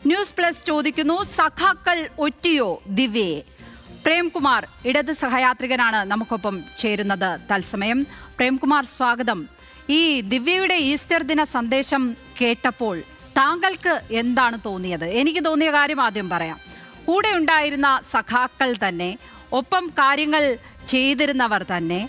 News plus ചോദിക്കുന്നു, സഖാക്കൾ ഒറ്റിയോ ദിവ്യയെ? പ്രേംകുമാർ ഇടത് സഹയാത്രികനാണ് നമുക്കൊപ്പം ചേരുന്നത് തത്സമയം. പ്രേംകുമാർ, സ്വാഗതം. ഈ ദിവ്യയുടെ ഈസ്റ്റർ ദിന സന്ദേശം കേട്ടപ്പോൾ താങ്കൾക്ക് എന്താണ് തോന്നിയത്? എനിക്ക് തോന്നിയ കാര്യം ആദ്യം പറയാം. കൂടെ ഉണ്ടായിരുന്ന സഖാക്കൾ തന്നെ, ഒപ്പം കാര്യങ്ങൾ ചെയ്തിരുന്നവർ തന്നെ,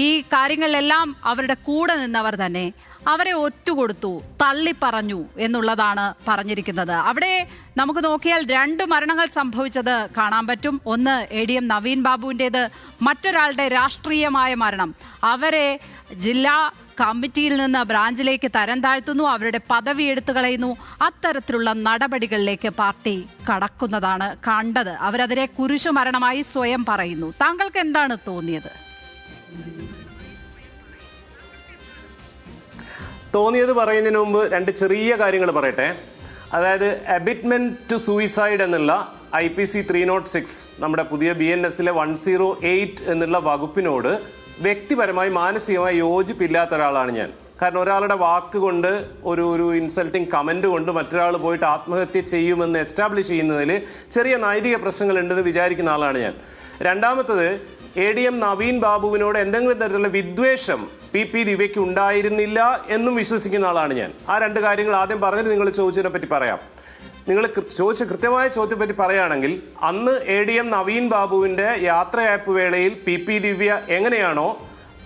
ഈ കാര്യങ്ങളിലെല്ലാം അവരുടെ കൂടെ നിന്നവർ തന്നെ അവരെ ഒറ്റുകൊടുത്തു, തള്ളിപ്പറഞ്ഞു എന്നുള്ളതാണ് പറഞ്ഞിരിക്കുന്നത്. അവിടെ നമുക്ക് നോക്കിയാൽ 2 മരണങ്ങൾ സംഭവിച്ചത് കാണാൻ പറ്റും. ഒന്ന് ADM നവീൻ ബാബുവിൻ്റേത്, മറ്റൊരാളുടെ രാഷ്ട്രീയമായ മരണം. അവരെ ജില്ലാ കമ്മിറ്റിയിൽ നിന്ന് ബ്രാഞ്ചിലേക്ക് തരം താഴ്ത്തുന്നു, അവരുടെ പദവി എടുത്തു കളയുന്നു. അത്തരത്തിലുള്ള നടപടികളിലേക്ക് പാർട്ടി കടക്കുന്നതാണ് കണ്ടത്. അവരതിനെ കുരിശുമരണമായി സ്വയം പറയുന്നു. താങ്കൾക്ക് എന്താണ് തോന്നിയത്? തോന്നിയത് പറയുന്നതിന് മുമ്പ് 2 ചെറിയ കാര്യങ്ങൾ പറയട്ടെ. അതായത് അബിറ്റ്മെന്റ് ടു സൂയിസൈഡ് എന്നുള്ള IPC 306 നമ്മുടെ പുതിയ BNS-ലെ 108 എന്നുള്ള വകുപ്പിനോട് വ്യക്തിപരമായി മാനസികമായി യോജിപ്പില്ലാത്ത ഒരാളാണ് ഞാൻ. കാരണം ഒരാളുടെ വാക്ക് കൊണ്ട്, ഒരു ഇൻസൾട്ടിങ് കമന്റ് കൊണ്ട് മറ്റൊരാൾ പോയിട്ട് ആത്മഹത്യ ചെയ്യുമെന്ന് എസ്റ്റാബ്ലിഷ് ചെയ്യുന്നതിൽ ചെറിയ നൈതിക പ്രശ്നങ്ങൾ ഉണ്ടെന്ന് വിചാരിക്കുന്ന ആളാണ് ഞാൻ. രണ്ടാമത്തത്, ADM നവീൻ ബാബുവിനോട് എന്തെങ്കിലും തരത്തിലുള്ള വിദ്വേഷം PP ദിവ്യയ്ക്ക് ഉണ്ടായിരുന്നില്ല എന്നും വിശ്വസിക്കുന്ന ആളാണ് ഞാൻ. ആ 2 കാര്യങ്ങൾ ആദ്യം പറഞ്ഞിട്ട് നിങ്ങൾ ചോദിച്ചതിനെ പറ്റി പറയാം. നിങ്ങൾ ചോദിച്ച കൃത്യമായ ചോദ്യത്തെ പറ്റി പറയുകയാണെങ്കിൽ, അന്ന് ADM നവീൻ ബാബുവിൻ്റെ യാത്രയയപ്പ് വേളയിൽ PP ദിവ്യ എങ്ങനെയാണോ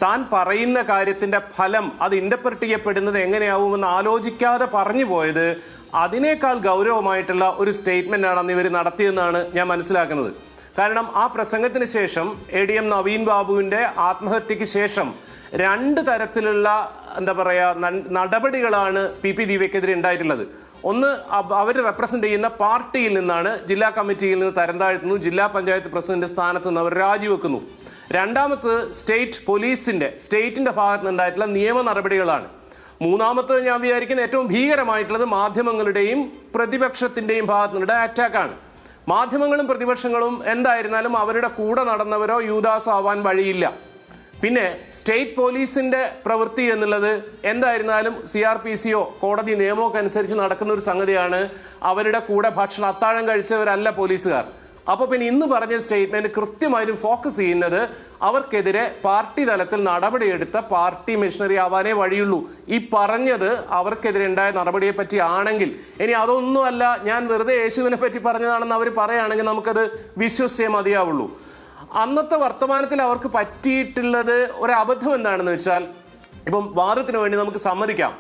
താൻ പറയുന്ന കാര്യത്തിൻ്റെ ഫലം അത് ഇൻ്റർപ്രറ്റ് ചെയ്യപ്പെടുന്നത് എങ്ങനെയാവുമെന്ന് ആലോചിക്കാതെ പറഞ്ഞു പോയത്, അതിനേക്കാൾ ഗൗരവമായിട്ടുള്ള ഒരു സ്റ്റേറ്റ്മെൻ്റ് ആണ് അന്ന് ഇവർ നടത്തിയെന്നാണ് ഞാൻ മനസ്സിലാക്കുന്നത്. കാരണം ആ പ്രസംഗത്തിന് ശേഷം ADM നവീൻ ബാബുവിൻ്റെ ആത്മഹത്യക്ക് ശേഷം 2 തരത്തിലുള്ള നടപടികളാണ് PP ദിവ്യക്കെതിരെ ഉണ്ടായിട്ടുള്ളത്. ഒന്ന്, അവർ റെപ്രസെന്റ് ചെയ്യുന്ന പാർട്ടിയിൽ നിന്നാണ് ജില്ലാ കമ്മിറ്റിയിൽ നിന്ന് തരം താഴ്ത്തുന്നു, ജില്ലാ പഞ്ചായത്ത് പ്രസിഡന്റ് സ്ഥാനത്ത് നിന്ന് അവർ രാജിവെക്കുന്നു. രണ്ടാമത്, സ്റ്റേറ്റിന്റെ ഭാഗത്ത് നിന്നുണ്ടായിട്ടുള്ള നിയമ നടപടികളാണ്. മൂന്നാമത്തത്, ഞാൻ വിചാരിക്കുന്ന ഏറ്റവും ഭീകരമായിട്ടുള്ളത് മാധ്യമങ്ങളുടെയും പ്രതിപക്ഷത്തിന്റെയും ഭാഗത്ത് നിന്നുള്ള അറ്റാക്കാണ്. മാധ്യമങ്ങളും പ്രതിപക്ഷങ്ങളും എന്തായിരുന്നാലും അവരുടെ കൂടെ നടന്നവരോ യൂദാസോ ആവാൻ വഴിയില്ല. പിന്നെ സ്റ്റേറ്റ് പോലീസിന്റെ പ്രവൃത്തി എന്നുള്ളത് എന്തായിരുന്നാലും CRPCയോ കോടതി നിയമമൊക്കെ അനുസരിച്ച് നടക്കുന്ന ഒരു സംഗതിയാണ്. അവരുടെ കൂടെ അത്താഴം കഴിച്ചവരല്ല പോലീസുകാർ. അപ്പോൾ പിന്നെ ഇന്ന് പറഞ്ഞ സ്റ്റേറ്റ്മെന്റ് കൃത്യമായും ഫോക്കസ് ചെയ്യുന്നത് അവർക്കെതിരെ പാർട്ടി തലത്തിൽ നടപടിയെടുത്ത പാർട്ടി മിഷണറി ആവാനേ വഴിയുള്ളൂ. ഈ പറഞ്ഞത് അവർക്കെതിരെ ഉണ്ടായ നടപടിയെ പറ്റി ആണെങ്കിൽ, ഇനി അതൊന്നുമല്ല ഞാൻ വെറുതെ യേശുവിനെ പറ്റി പറഞ്ഞതാണെന്ന് അവർ പറയുകയാണെങ്കിൽ നമുക്കത് വിശ്വസിച്ചേ മതിയാവുള്ളൂ. അന്നത്തെ വർത്തമാനത്തിൽ അവർക്ക് പറ്റിയിട്ടുള്ളത് ഒരു അബദ്ധം എന്താണെന്ന് വെച്ചാൽ, ഇപ്പം വാദത്തിന് വേണ്ടി നമുക്ക് സമ്മതിക്കാം,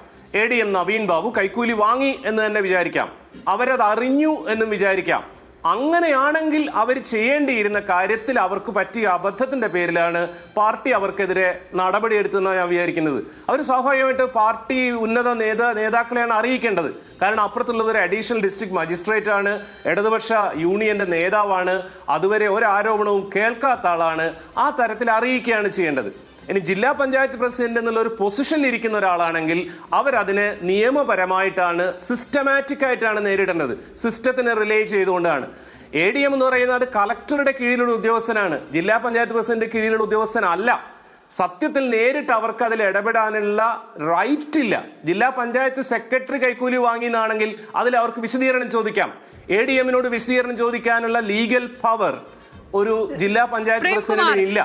ADM നവീൻ ബാബു കൈക്കൂലി വാങ്ങി എന്ന് തന്നെ വിചാരിക്കാം, അവരത് അറിഞ്ഞു എന്നും വിചാരിക്കാം. അങ്ങനെയാണെങ്കിൽ അവർ ചെയ്യേണ്ടിയിരുന്ന കാര്യത്തിൽ അവർക്ക് പറ്റിയ അബദ്ധത്തിന്റെ പേരിലാണ് പാർട്ടി അവർക്കെതിരെ നടപടിയെടുത്തെന്നാണ് ഞാൻ വിചാരിക്കുന്നത്. അവർ സ്വാഭാവികമായിട്ട് പാർട്ടി ഉന്നത നേതാക്കളെയാണ് അറിയിക്കേണ്ടത്. കാരണം അപ്പുറത്തുള്ളത് ഒരു അഡീഷണൽ ഡിസ്ട്രിക്ട് മജിസ്ട്രേറ്റ് ആണ്, ഇടതുപക്ഷ യൂണിയന്റെ നേതാവാണ്, അതുവരെ ഒരു ആരോപണവും കേൾക്കാത്ത ആളാണ്. ആ തരത്തിൽ അറിയിക്കുകയാണ് ചെയ്യേണ്ടത്. ഇനി ജില്ലാ പഞ്ചായത്ത് പ്രസിഡന്റ് എന്നുള്ള ഒരു പൊസിഷനിൽ ഇരിക്കുന്ന ഒരാളാണെങ്കിൽ അവരതിനെ നിയമപരമായിട്ടാണ്, സിസ്റ്റമാറ്റിക് ആയിട്ടാണ് നേരിടേണ്ടത്. സിസ്റ്റത്തിന് റിലേ ചെയ്തുകൊണ്ടാണ്. ADM എന്ന് പറയുന്നത് കളക്ടറുടെ കീഴിലുള്ള ഉദ്യോഗസ്ഥനാണ്, ജില്ലാ പഞ്ചായത്ത് പ്രസിഡന്റ് കീഴിലുള്ള ഉദ്യോഗസ്ഥനല്ല. സത്യത്തിൽ നേരിട്ട് അവർക്ക് അതിൽ ഇടപെടാനുള്ള റൈറ്റ് ഇല്ല. ജില്ലാ പഞ്ചായത്ത് സെക്രട്ടറി കൈക്കൂലി വാങ്ങിയെന്നാണെങ്കിൽ അതിൽ അവർക്ക് വിശദീകരണം ചോദിക്കാം. ADM-നോട് വിശദീകരണം ചോദിക്കാനുള്ള ലീഗൽ പവർ ഒരു ജില്ലാ പഞ്ചായത്ത് പ്രസിഡന്റിന് ഇല്ല.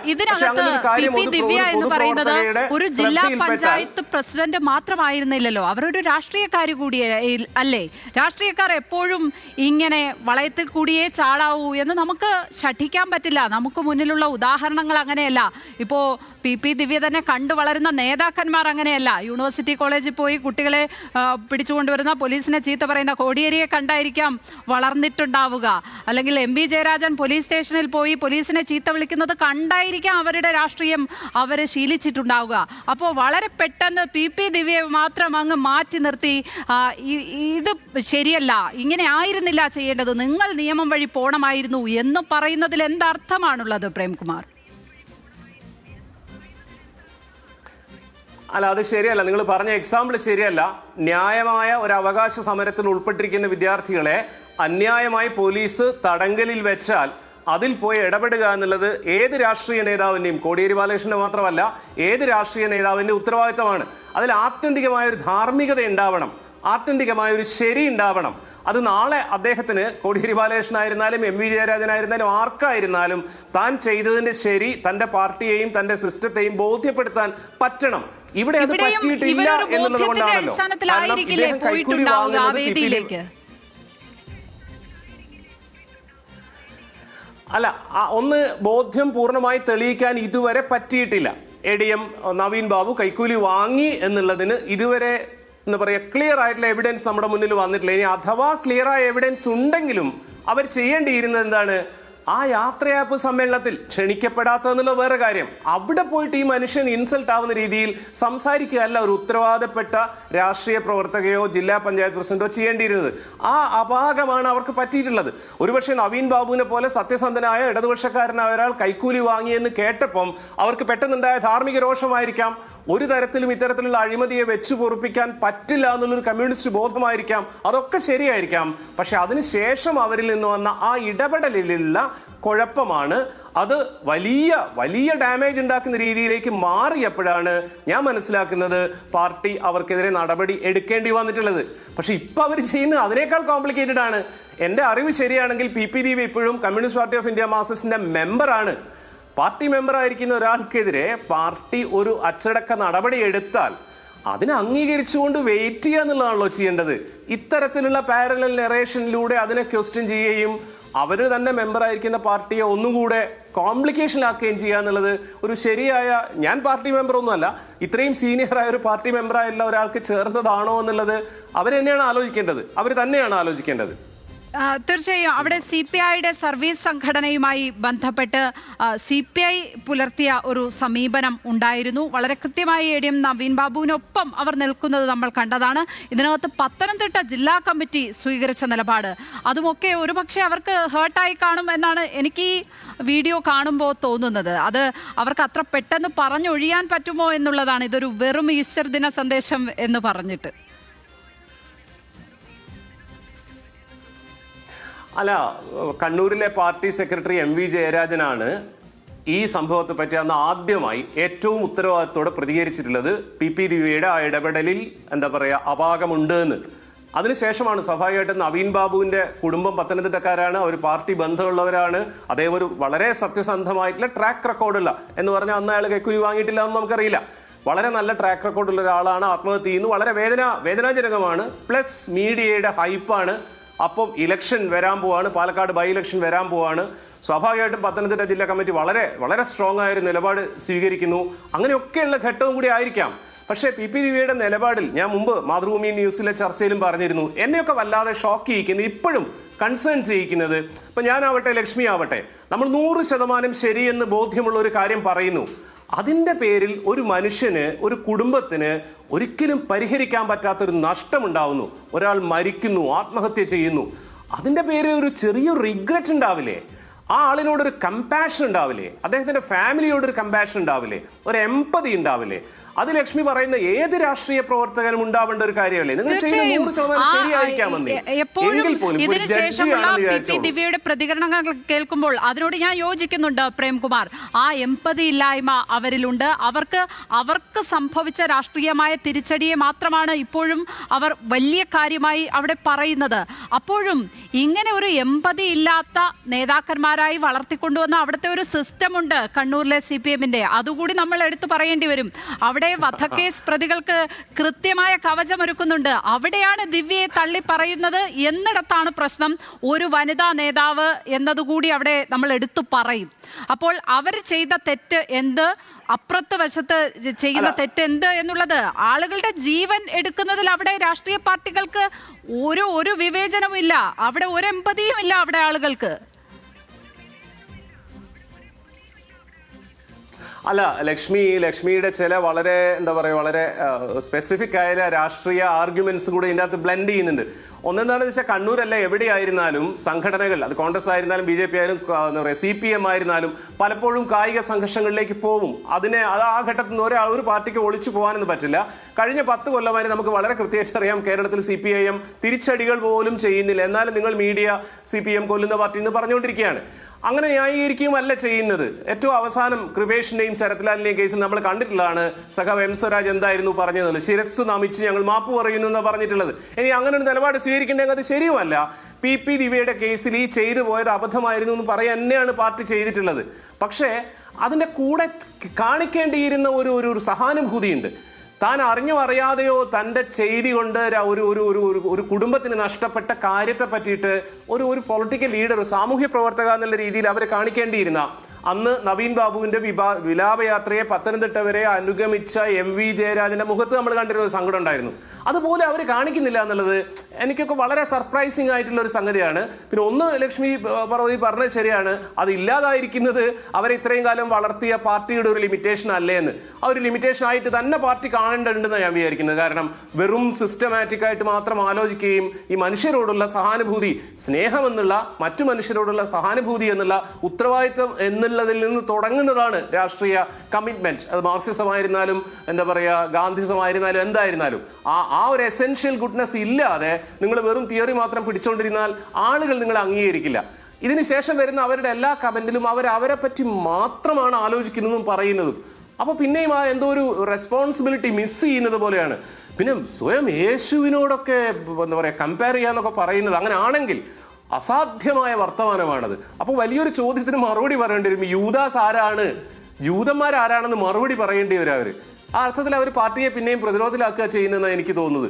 PP ദിവ്യ എന്ന് പറയുന്നത് ഒരു ജില്ലാ പഞ്ചായത്ത് പ്രസിഡന്റ് മാത്രമായിരുന്നില്ലല്ലോ, അവരൊരു രാഷ്ട്രീയക്കാരി കൂടി അല്ലേ? രാഷ്ട്രീയക്കാർ എപ്പോഴും ഇങ്ങനെ വളയത്തിൽ കൂടിയേ ചാടാവൂ എന്ന് നമുക്ക് ശഠിക്കാൻ പറ്റില്ല. നമുക്ക് മുന്നിലുള്ള ഉദാഹരണങ്ങൾ അങ്ങനെയല്ല. ഇപ്പോ PP ദിവ്യ തന്നെ കണ്ടു വളരുന്ന നേതാക്കന്മാർ അങ്ങനെയല്ല. യൂണിവേഴ്സിറ്റി കോളേജിൽ പോയി കുട്ടികളെ പിടിച്ചുകൊണ്ടുവരുന്ന, പോലീസിനെ ചീത്ത പറയുന്ന കോടിയേരിയെ കണ്ടായിരിക്കാം വളർന്നിട്ടുണ്ടാവുക. അല്ലെങ്കിൽ MB ജയരാജൻ പോലീസ് സ്റ്റേഷനിൽ പോയി പോലീസിനെ ചീത്ത വിളിക്കുന്നത് കണ്ടായിരിക്കാം അവരുടെ രാഷ്ട്രീയം അവർ ശീലിച്ചിട്ടുണ്ടാവുക. അപ്പോൾ വളരെ പെട്ടെന്ന് PP ദിവ്യയെ മാത്രം അങ്ങ് മാറ്റി നിർത്തി ഇത് ശരിയല്ല, ഇങ്ങനെ ആയിരുന്നില്ല ചെയ്യേണ്ടത്, നിങ്ങൾ നിയമം വഴി പോണമായിരുന്നു എന്ന് പറയുന്നതിൽ എന്തർത്ഥമാണുള്ളത് പ്രേംകുമാർ? അല്ല, അത് ശരിയല്ല. നിങ്ങൾ പറഞ്ഞ എക്സാമ്പിൾ ശരിയല്ല. ന്യായമായ ഒരു അവകാശ സമരത്തിൽ ഉൾപ്പെട്ടിരിക്കുന്ന വിദ്യാർത്ഥികളെ അന്യായമായി പോലീസ് തടങ്കലിൽ വെച്ചാൽ അതിൽ പോയി ഇടപെടുക എന്നുള്ളത് ഏത് രാഷ്ട്രീയ നേതാവിൻ്റെയും, കോടിയേരി ബാലകൃഷ്ണന്റെ മാത്രമല്ല ഏത് രാഷ്ട്രീയ നേതാവിൻ്റെ ഉത്തരവാദിത്തമാണ്. അതിൽ ആത്യന്തികമായ ഒരു ധാർമ്മികത ഉണ്ടാവണം, ആത്യന്തികമായ ഒരു ശരി ഉണ്ടാവണം. അത് നാളെ അദ്ദേഹത്തിന് കോടിയേരി ബാലകൃഷ്ണനായിരുന്നാലും എം വി ജയരാജനായിരുന്നാലും ആർക്കായിരുന്നാലും താൻ ചെയ്തതിന്റെ ശരി തന്റെ പാർട്ടിയെയും തന്റെ സിസ്റ്റത്തെയും ബോധ്യപ്പെടുത്താൻ പറ്റണം. ഇവിടെ അത് പറ്റിയിട്ടില്ല എന്നുള്ളത് കൊണ്ടാണല്ലോ. അല്ല, ഒന്ന് ബോധ്യം പൂർണ്ണമായി തെളിയിക്കാൻ ഇതുവരെ പറ്റിയിട്ടില്ല. ADM നവീൻ ബാബു കൈക്കൂലി വാങ്ങി എന്നുള്ളതിന് ഇതുവരെ എന്താ പറയുക ക്ലിയർ ആയിട്ടുള്ള എവിഡൻസ് നമ്മുടെ മുന്നിൽ വന്നിട്ടില്ല. ഇനി അഥവാ ക്ലിയർ ആയ എവിഡൻസ് ഉണ്ടെങ്കിലും അവർ ചെയ്യേണ്ടിയിരുന്നത് എന്താണ്? ആ യാത്രയാപ്പ് സമ്മേളനത്തിൽ ക്ഷണിക്കപ്പെടാത്തതെന്നുള്ള വേറെ കാര്യം. അവിടെ പോയിട്ട് ഈ മനുഷ്യൻ ഇൻസൾട്ട് ആവുന്ന രീതിയിൽ സംസാരിക്കുകയല്ല ഒരു ഉത്തരവാദപ്പെട്ട രാഷ്ട്രീയ പ്രവർത്തകയോ ജില്ലാ പഞ്ചായത്ത് പ്രസിഡന്റോ ചെയ്യേണ്ടിയിരുന്നത്. ആ അപാകമാണ് അവർക്ക് പറ്റിയിട്ടുള്ളത്. ഒരുപക്ഷെ നവീൻ ബാബുവിനെ പോലെ സത്യസന്ധനായ ഇടതുപക്ഷക്കാരനായ ഒരാൾ കൈക്കൂലി വാങ്ങിയെന്ന് കേട്ടപ്പം അവർക്ക് പെട്ടെന്നുണ്ടായ ധാർമ്മിക രോഷമായിരിക്കാം. ഒരു തരത്തിലും ഇത്തരത്തിലുള്ള അഴിമതിയെ വെച്ചു പൊറുപ്പിക്കാൻ പറ്റില്ല എന്നുള്ളൊരു കമ്മ്യൂണിസ്റ്റ് ബോധമായിരിക്കാം. അതൊക്കെ ശരിയായിരിക്കാം. പക്ഷെ അതിനുശേഷം അവരിൽ നിന്ന് വന്ന ആ ഇടപെടലിലുള്ള കുഴപ്പമാണ് അത് വലിയ വലിയ ഡാമേജ് ഉണ്ടാക്കുന്ന രീതിയിലേക്ക് മാറിയപ്പോഴാണ് ഞാൻ മനസ്സിലാക്കുന്നത് പാർട്ടി അവർക്കെതിരെ നടപടി എടുക്കേണ്ടി വന്നിട്ടുള്ളത്. പക്ഷെ ഇപ്പൊ അവർ ചെയ്യുന്നത് അതിനേക്കാൾ കോംപ്ലിക്കേറ്റഡ് ആണ്. എന്റെ അറിവ് ശരിയാണെങ്കിൽ PP ദിവ്യ ഇപ്പോഴും കമ്മ്യൂണിസ്റ്റ് പാർട്ടി ഓഫ് ഇന്ത്യ മാർക്സിസ്റ്റിന്റെ മെമ്പറാണ്. പാർട്ടി മെമ്പറായിരിക്കുന്ന ഒരാൾക്കെതിരെ പാർട്ടി ഒരു അച്ചടക്ക നടപടി എടുത്താൽ അതിനെ അംഗീകരിച്ചുകൊണ്ട് വെയിറ്റ് ചെയ്യുക എന്നുള്ളതാണല്ലോ ചെയ്യേണ്ടത്. ഇത്തരത്തിലുള്ള പാരലൽ നെറേഷനിലൂടെ അതിനെ ക്വസ്റ്റ്യൻ ചെയ്യുകയും അവർ തന്നെ മെമ്പറായിരിക്കുന്ന പാർട്ടിയെ ഒന്നുകൂടെ കോംപ്ലിക്കേഷനിലാക്കുകയും ചെയ്യുക എന്നുള്ളത് ഒരു ശരിയായ, ഞാൻ പാർട്ടി മെമ്പർ ഒന്നുമല്ല, ഇത്രയും സീനിയറായ ഒരു പാർട്ടി മെമ്പറായുള്ള ഒരാൾക്ക് ചേർന്നതാണോ എന്നുള്ളത് അവർ തന്നെയാണ് ആലോചിക്കേണ്ടത്. തീർച്ചയായും അവിടെ CPIയുടെ സർവീസ് സംഘടനയുമായി ബന്ധപ്പെട്ട് CPI പുലർത്തിയ ഒരു സമീപനം ഉണ്ടായിരുന്നു. വളരെ കൃത്യമായി ADM നവീൻ ബാബുവിനൊപ്പം അവർ നിൽക്കുന്നത് നമ്മൾ കണ്ടതാണ്. ഇതിനകത്ത് പത്തനംതിട്ട ജില്ലാ കമ്മിറ്റി സ്വീകരിച്ച നിലപാട് അതുമൊക്കെ ഒരുപക്ഷെ അവർക്ക് ഹേർട്ടായി കാണും എന്നാണ് എനിക്ക് ഈ വീഡിയോ കാണുമ്പോൾ തോന്നുന്നത്. അത് അവർക്ക് അത്ര പെട്ടെന്ന് പറഞ്ഞൊഴിയാൻ പറ്റുമോ എന്നുള്ളതാണ്. ഇതൊരു വെറും ഈസ്റ്റർ ദിന സന്ദേശം എന്ന് പറഞ്ഞിട്ട്. അല്ല, കണ്ണൂരിലെ പാർട്ടി സെക്രട്ടറി MV ജയരാജനാണ് ഈ സംഭവത്തെ പറ്റി അന്ന് ആദ്യമായി ഏറ്റവും ഉത്തരവാദിത്തോടെ പ്രതികരിച്ചിട്ടുള്ളത്. PP ദിവ്യയുടെ ആ ഇടപെടലിൽ എന്താ പറയുക അപാകമുണ്ട് എന്ന്. അതിനുശേഷമാണ് സ്വാഭാവികമായിട്ടും നവീൻ ബാബുവിന്റെ കുടുംബം പത്തനംതിട്ടക്കാരാണ്, അവർ പാർട്ടി ബന്ധമുള്ളവരാണ്, അദ്ദേഹം ഒരു വളരെ സത്യസന്ധമായിട്ടുള്ള ട്രാക്ക് റെക്കോർഡുള്ള എന്ന് പറഞ്ഞാൽ അന്ന് അയാൾ കൈക്കൂലി വാങ്ങിയിട്ടില്ല എന്ന് നമുക്കറിയില്ല. വളരെ നല്ല ട്രാക്ക് റെക്കോർഡുള്ള ഒരാളാണ്. ആത്മഹത്യ ചെയ്യുന്നു, വളരെ വേദനാജനകമാണ്. പ്ലസ് മീഡിയയുടെ ഹൈപ്പാണ്. അപ്പം ഇലക്ഷൻ വരാൻ പോവാണ്, പാലക്കാട് ബൈ ഇലക്ഷൻ വരാൻ പോവാണ്. സ്വാഭാവികമായിട്ടും പത്തനംതിട്ട ജില്ലാ കമ്മിറ്റി വളരെ വളരെ സ്ട്രോങ് ആയൊരു നിലപാട് സ്വീകരിക്കുന്നു. അങ്ങനെയൊക്കെയുള്ള ഘട്ടവും കൂടി ആയിരിക്കാം. പക്ഷേ PP ദിവ്യയുടെ നിലപാടിൽ ഞാൻ മുമ്പ് മാതൃഭൂമി ന്യൂസിലെ ചർച്ചയിലും പറഞ്ഞിരുന്നു, എന്നെയൊക്കെ വല്ലാതെ ഷോക്ക് ചെയ്യിക്കുന്നത്, ഇപ്പോഴും കൺസേൺ ചെയ്യിക്കുന്നത്, ഇപ്പൊ ഞാനാവട്ടെ ലക്ഷ്മി ആവട്ടെ, നമ്മൾ 100% ശരിയെന്ന് ബോധ്യമുള്ള ഒരു കാര്യം പറയുന്നു. അതിൻ്റെ പേരിൽ ഒരു മനുഷ്യന്, ഒരു കുടുംബത്തിന് ഒരിക്കലും പരിഹരിക്കാൻ പറ്റാത്തൊരു നഷ്ടമുണ്ടാവുന്നു. ഒരാൾ മരിക്കുന്നു, ആത്മഹത്യ ചെയ്യുന്നു. അതിൻ്റെ പേരിൽ ഒരു ചെറിയൊരു റിഗ്രറ്റ് ഉണ്ടാവില്ലേ? ആ ആളിനോടൊരു കമ്പാഷൻ ഉണ്ടാവില്ലേ? അദ്ദേഹത്തിൻ്റെ ഫാമിലിയോടൊരു കമ്പാഷൻ ഉണ്ടാവില്ലേ? ഒരു എംപതി ഉണ്ടാവില്ലേ? അത് ലക്ഷ്മി പറയുന്ന ഏത് രാഷ്ട്രീയ പ്രവർത്തകനും ഉണ്ടാവേണ്ട ഒരു കാര്യമല്ലേ? നിങ്ങൾ ചെയ്യുന്ന 100% ശരിയായിരിക്കാമെന്ന്. എപ്പോഴും ഇതിനുശേഷമുള്ള PP ദിവ്യയുടെ പ്രതികരണങ്ങൾ കേൾക്കുമ്പോൾ അതിനോട് ഞാൻ യോജിക്കുന്നുണ്ട് പ്രേംകുമാർ. ആ എംപതി ഇല്ലായ്മ അവരിലുണ്ട്. അവർക്ക് സംഭവിച്ച രാഷ്ട്രീയമായ തിരിച്ചടിയെ മാത്രമാണ് ഇപ്പോഴും അവർ വലിയ കാര്യമായി അവിടെ പറയുന്നത്. അപ്പോഴും ഇങ്ങനെ ഒരു എംപതി ഇല്ലാത്ത നേതാക്കന്മാരായി വളർത്തിക്കൊണ്ടുവന്ന അവിടുത്തെ ഒരു സിസ്റ്റം ഉണ്ട് കണ്ണൂരിലെ CPMന്റെ. അതുകൂടി നമ്മൾ എടുത്തു പറയേണ്ടി വരും. അവിടെ വധക്കേസ് പ്രതികൾക്ക് കൃത്യമായ കവചമൊരുക്കുന്നുണ്ട്. അവിടെയാണ് ദിവ്യയെ തള്ളി പറയുന്നത് എന്നിടത്താണ് പ്രശ്നം. ഒരു വനിതാ നേതാവ് എന്നതുകൂടി അവിടെ നമ്മൾ എടുത്തു പറയും. അപ്പോൾ അവർ ചെയ്ത തെറ്റ് എന്ത്, അപ്പുറത്ത് വശത്ത് ചെയ്യുന്ന തെറ്റെന്ത് എന്നുള്ളത്, ആളുകളുടെ ജീവൻ എടുക്കുന്നതിൽ അവിടെ രാഷ്ട്രീയ പാർട്ടികൾക്ക് ഒരു വിവേചനവും ഇല്ല. അവിടെ ഒരു എമ്പതിയും ഇല്ല അവിടെ ആളുകൾക്ക്. അല്ല, ലക്ഷ്മിയുടെ ചില വളരെ എന്താ പറയുക വളരെ സ്പെസിഫിക് ആയ രാഷ്ട്രീയ ആർഗ്യുമെന്റ്സ് കൂടെ ഇതിൻ്റെ അകത്ത് ബ്ലെൻഡ് ചെയ്യുന്നുണ്ട്. ഒന്നെന്താണെന്ന് വെച്ചാൽ കണ്ണൂരല്ല എവിടെയായിരുന്നാലും സംഘടനകൾ, അത് കോൺഗ്രസ് ആയിരുന്നാലും BJP ആയാലും എന്താ പറയുക CPM ആയിരുന്നാലും പലപ്പോഴും കായിക സംഘർഷങ്ങളിലേക്ക് പോകും. അത് ആ ഘട്ടത്തിൽ നിന്ന് ഒരു പാർട്ടിക്ക് ഒളിച്ചു പോകാനൊന്നും പറ്റില്ല. കഴിഞ്ഞ 10 കൊല്ലമായി നമുക്ക് വളരെ കൃത്യമായിട്ട് അറിയാം കേരളത്തിൽ CPIM തിരിച്ചടികൾ പോലും ചെയ്യുന്നില്ല. എന്നാലും നിങ്ങൾ മീഡിയ CPM കൊല്ലുന്ന പാർട്ടി എന്ന് പറഞ്ഞുകൊണ്ടിരിക്കുകയാണ്. അങ്ങനെ ന്യായീകരിക്കുകയുമല്ല ചെയ്യുന്നത്. ഏറ്റവും അവസാനം കൃപേഷിന്റെയും ശരത്ലാലിന്റെയും കേസിൽ നമ്മൾ കണ്ടിട്ടുള്ളതാണ് സഖാവ് എം സ്വരാജ് എന്തായിരുന്നു പറഞ്ഞത്, ശിരസ് നമിച്ച് ഞങ്ങൾ മാപ്പ് പറയുന്നു എന്ന് പറഞ്ഞിട്ടുള്ളത്. ഇനി അങ്ങനെ ഒരു നിലപാട് സ്വീകരിക്കേണ്ടത് അത് ശരിയുമല്ല. പി ദിവ്യയുടെ കേസിൽ ഈ ചെയ്തു പോയത് അബദ്ധമായിരുന്നു എന്ന് പറയാൻ തന്നെയാണ് പാർട്ടി ചെയ്തിട്ടുള്ളത്. പക്ഷേ അതിൻ്റെ കൂടെ കാണിക്കേണ്ടിയിരുന്ന ഒരു സഹാനുഭൂതിയുണ്ട്. താൻ അറിഞ്ഞോ അറിയാതെയോ തൻ്റെ ചെയ്തി കൊണ്ട് ഒരു കുടുംബത്തിന് നഷ്ടപ്പെട്ട കാര്യത്തെ പറ്റിയിട്ട് ഒരു പൊളിറ്റിക്കൽ ലീഡർ, ഒരു സാമൂഹ്യ പ്രവർത്തക എന്നുള്ള രീതിയിൽ അവർ കാണിക്കേണ്ടിയിരുന്ന, അന്ന് നവീൻ ബാബുവിന്റെ വിലാപയാത്രയെ പത്തനംതിട്ട വരെ അനുഗമിച്ച MV ജയരാജന്റെ മുഖത്ത് നമ്മൾ കണ്ടിരുന്ന ഒരു സങ്കടം ഉണ്ടായിരുന്നു. അതുപോലെ അവർ കാണിക്കുന്നില്ല എന്നുള്ളത് എനിക്കൊക്കെ വളരെ സർപ്രൈസിങ് ആയിട്ടുള്ള ഒരു സംഗതിയാണ്. പിന്നെ ഒന്ന് ലക്ഷ്മി പാർവതി പറഞ്ഞത് ശരിയാണ്, അത് ഇല്ലാതായിരിക്കുന്നത് അവരെ ഇത്രയും കാലം വളർത്തിയ പാർട്ടിയുടെ ഒരു ലിമിറ്റേഷൻ അല്ലേ എന്ന്. ആ ഒരു ലിമിറ്റേഷൻ ആയിട്ട് തന്നെ പാർട്ടി കാണേണ്ടതുണ്ടെന്ന് ഞാൻ വിചാരിക്കുന്നത്. കാരണം വെറും സിസ്റ്റമാറ്റിക് ആയിട്ട് മാത്രം ആലോചിക്കുകയും ഈ മനുഷ്യരോടുള്ള സഹാനുഭൂതി, സ്നേഹം എന്നുള്ള മറ്റു മനുഷ്യരോടുള്ള സഹാനുഭൂതി എന്നുള്ള ഉത്തരവാദിത്വം എന്നുള്ളതിൽ നിന്ന് തുടങ്ങുന്നതാണ് രാഷ്ട്രീയ കമ്മിറ്റ്മെന്റ്. അത് മാർക്സിസമായിരുന്നാലും എന്താ പറയുക, ഗാന്ധിസമായിരുന്നാലും എന്തായിരുന്നാലും ആ ഒരു എസെൻഷ്യൽ ഗുഡ്നെസ് ഇല്ലാതെ നിങ്ങൾ വെറും തിയറി മാത്രം പിടിച്ചുകൊണ്ടിരുന്നാൽ ആളുകൾ നിങ്ങളെ അംഗീകരിക്കില്ല. ഇതിനുശേഷം വരുന്ന അവരുടെ എല്ലാ കമന്റിലും അവരെ പറ്റി മാത്രമാണ് ആലോചിക്കുന്നതും പറയുന്നതും. അപ്പൊ പിന്നെയും ആ എന്തോ ഒരു റെസ്പോൺസിബിലിറ്റി മിസ് ചെയ്യുന്നത് പോലെയാണ്. പിന്നെ സ്വയം യേശുവിനോടൊക്കെ എന്താ പറയുക കമ്പയർ ചെയ്യാന്നൊക്കെ പറയുന്നത് അങ്ങനെ ആണെങ്കിൽ അസാധ്യമായ വർത്തമാനമാണത്. അപ്പോൾ വലിയൊരു ചോദ്യത്തിന് മറുപടി പറയേണ്ടി വരും. യൂദാസ് ആരാണ്, ജൂതന്മാരാരാണെന്ന് മറുപടി പറയേണ്ടി വരും അവര്. ആ അർത്ഥത്തിൽ അവർ പാർട്ടിയെ പിന്നെയും പ്രതിരോധത്തിലാക്കുക ചെയ്യുന്നതെന്ന് എനിക്ക് തോന്നുന്നത്.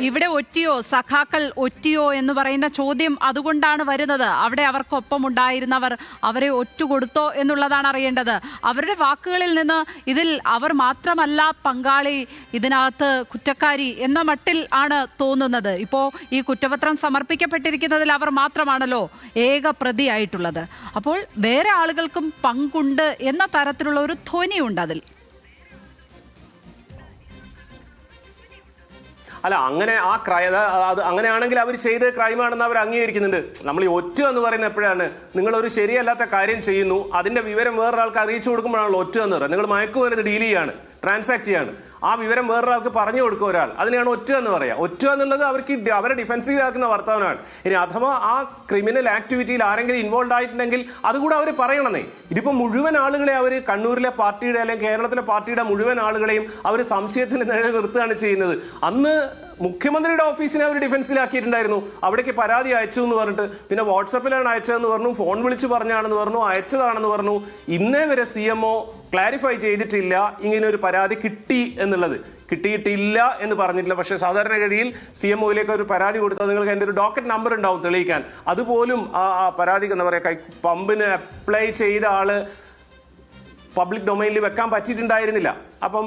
ഇവിടെ ഒറ്റിയോ സഖാക്കൾ ഒറ്റിയോ എന്ന് പറയുന്ന ചോദ്യം അതുകൊണ്ടാണ് വരുന്നത്. അവിടെ അവർക്കൊപ്പം ഉണ്ടായിരുന്നവർ അവരെ ഒറ്റുകൊടുത്തോ എന്നുള്ളതാണ് അറിയേണ്ടത്. അവരുടെ വാക്കുകളിൽ നിന്ന് ഇതിൽ അവർ മാത്രമല്ല പങ്കാളി, ഇതിനകത്ത് കുറ്റക്കാരി എന്ന മട്ടിൽ ആണ് തോന്നുന്നത്. ഇപ്പോ ഈ കുറ്റപത്രം സമർപ്പിക്കപ്പെട്ടിരിക്കുന്നതിൽ അവർ മാത്രമാണല്ലോ ഏക പ്രതിയായിട്ടുള്ളത്. അപ്പോൾ വേറെ ആളുകൾക്കും പങ്കുണ്ട് എന്ന തരത്തിലുള്ള ഒരു ധ്വനിയുണ്ട് അതിൽ. അല്ല, അങ്ങനെ അത് അങ്ങനെയാണെങ്കിൽ അവർ ചെയ്ത ക്രൈമാണെന്ന് അവർ അംഗീകരിക്കുന്നുണ്ട്. നമ്മൾ ഈ ഒറ്റ എന്ന് പറയുന്നത് എപ്പോഴാണ്, നിങ്ങൾ ഒരു ശരിയല്ലാത്ത കാര്യം ചെയ്യുന്നു, അതിന്റെ വിവരം വേറൊരാൾക്ക് അറിയിച്ചു കൊടുക്കുമ്പോഴാണല്ലോ ഒറ്റ എന്ന് പറയുന്നത്. നിങ്ങൾ മയക്കുമരുന്ന് ഡീൽ ചെയ്യാണ്, ട്രാൻസാക്ട് ചെയ്യാണ്, ആ വിവരം വേറൊരാൾക്ക് പറഞ്ഞു കൊടുക്കുക ഒരാൾ, അതിനെയാണ് ഒറ്റ എന്ന് പറയുക. ഒറ്റ എന്നുള്ളത് അവരെ ഡിഫെൻസീവ് ആക്കുന്ന വർത്തമാനമാണ്. ഇനി അഥവാ ആ ക്രിമിനൽ ആക്ടിവിറ്റിയിൽ ആരെങ്കിലും ഇൻവോൾവ് ആയിട്ടുണ്ടെങ്കിൽ അതുകൂടെ അവർ പറയണമെന്നേ. ഇതിപ്പോൾ മുഴുവൻ ആളുകളെ അവർ കണ്ണൂരിലെ പാർട്ടിയുടെ അല്ലെങ്കിൽ കേരളത്തിലെ പാർട്ടിയുടെ മുഴുവൻ ആളുകളെയും അവർ സംശയത്തിന് നിഴൽ നിർത്തുകയാണ് ചെയ്യുന്നത്. അന്ന് മുഖ്യമന്ത്രിയുടെ ഓഫീസിനെ അവർ ഡിഫൻസിലാക്കിയിട്ടുണ്ടായിരുന്നു. അവിടേക്ക് പരാതി അയച്ചു എന്ന് പറഞ്ഞിട്ട്, പിന്നെ വാട്സപ്പിലാണ് അയച്ചതെന്ന് പറഞ്ഞു, ഫോൺ വിളിച്ച് പറഞ്ഞാണെന്ന് പറഞ്ഞു, അയച്ചതാണെന്ന് പറഞ്ഞു. ഇന്നേ വരെ CMO ക്ലാരിഫൈ ചെയ്തിട്ടില്ല ഇങ്ങനെ ഒരു പരാതി കിട്ടിയിട്ടില്ല എന്ന് പറഞ്ഞിട്ടില്ല. പക്ഷേ സാധാരണഗതിയിൽ CMOയിലേക്ക് ഒരു പരാതി കൊടുത്താൽ നിങ്ങൾക്ക് എൻ്റെ ഒരു ഡോക്കറ്റ് നമ്പർ ഉണ്ടാവും തെളിയിക്കാൻ. അതുപോലും ആ പരാതി എന്താ പറയുക, പമ്പിന് അപ്ലൈ ചെയ്ത ആള് പബ്ലിക് ഡൊമൈനിൽ വെക്കാൻ പറ്റിയിട്ടുണ്ടായിരുന്നില്ല. അപ്പം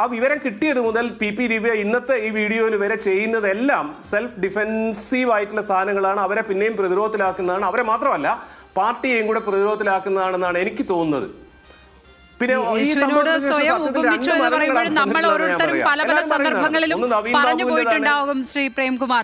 ആ വിവരം കിട്ടിയത് മുതൽ പി ദിവ്യ ഇന്നത്തെ ഈ വീഡിയോയിൽ വരെ ചെയ്യുന്നതെല്ലാം സെൽഫ് ഡിഫെൻസീവ് ആയിട്ടുള്ള സാധനങ്ങളാണ്. അവരെ പിന്നെയും പ്രതിരോധത്തിലാക്കുന്നതാണ്. അവരെ മാത്രമല്ല പാർട്ടിയെയും കൂടെ പ്രതിരോധത്തിലാക്കുന്നതാണെന്നാണ് എനിക്ക് തോന്നുന്നത്. പിന്നെ സ്വയം ഉപമിച്ചു എന്ന് പറയുമ്പോഴും നമ്മൾ ഓരോരുത്തരും പല പല സന്ദർഭങ്ങളിലും പറഞ്ഞു പോയിട്ടുണ്ടാകും. ശ്രീ പ്രേംകുമാർ,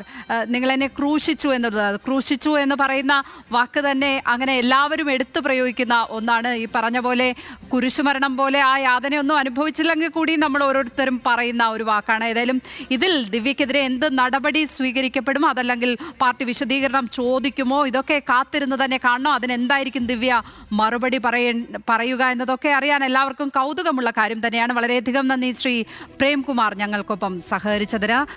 നിങ്ങൾ എന്നെ ക്രൂശിച്ചു എന്നുള്ളത്, ക്രൂശിച്ചു എന്ന് പറയുന്ന വാക്ക് തന്നെ അങ്ങനെ എല്ലാവരും എടുത്തു പ്രയോഗിക്കുന്ന ഒന്നാണ്. ഈ പറഞ്ഞ പോലെ കുരിശുമരണം പോലെ ആ യാതനയൊന്നും അനുഭവിച്ചില്ലെങ്കിൽ കൂടി നമ്മൾ ഓരോരുത്തരും പറയുന്ന ഒരു വാക്കാണ്. ഏതായാലും ഇതിൽ ദിവ്യക്കെതിരെ എന്ത് നടപടി സ്വീകരിക്കപ്പെടുമോ, അതല്ലെങ്കിൽ പാർട്ടി വിശദീകരണം ചോദിക്കുമോ, ഇതൊക്കെ കാത്തിരുന്ന് തന്നെ കാണണം. അതിനെന്തായിരിക്കും ദിവ്യ മറുപടി പറയുക എന്നതൊക്കെ അറിയാൻ എല്ലാവർക്കും കൗതുകമുള്ള കാര്യം തന്നെയാണ്. വളരെയധികം നന്ദി ശ്രീ പ്രേംകുമാർ ഞങ്ങൾക്കൊപ്പം സഹകരിച്ചതിന്.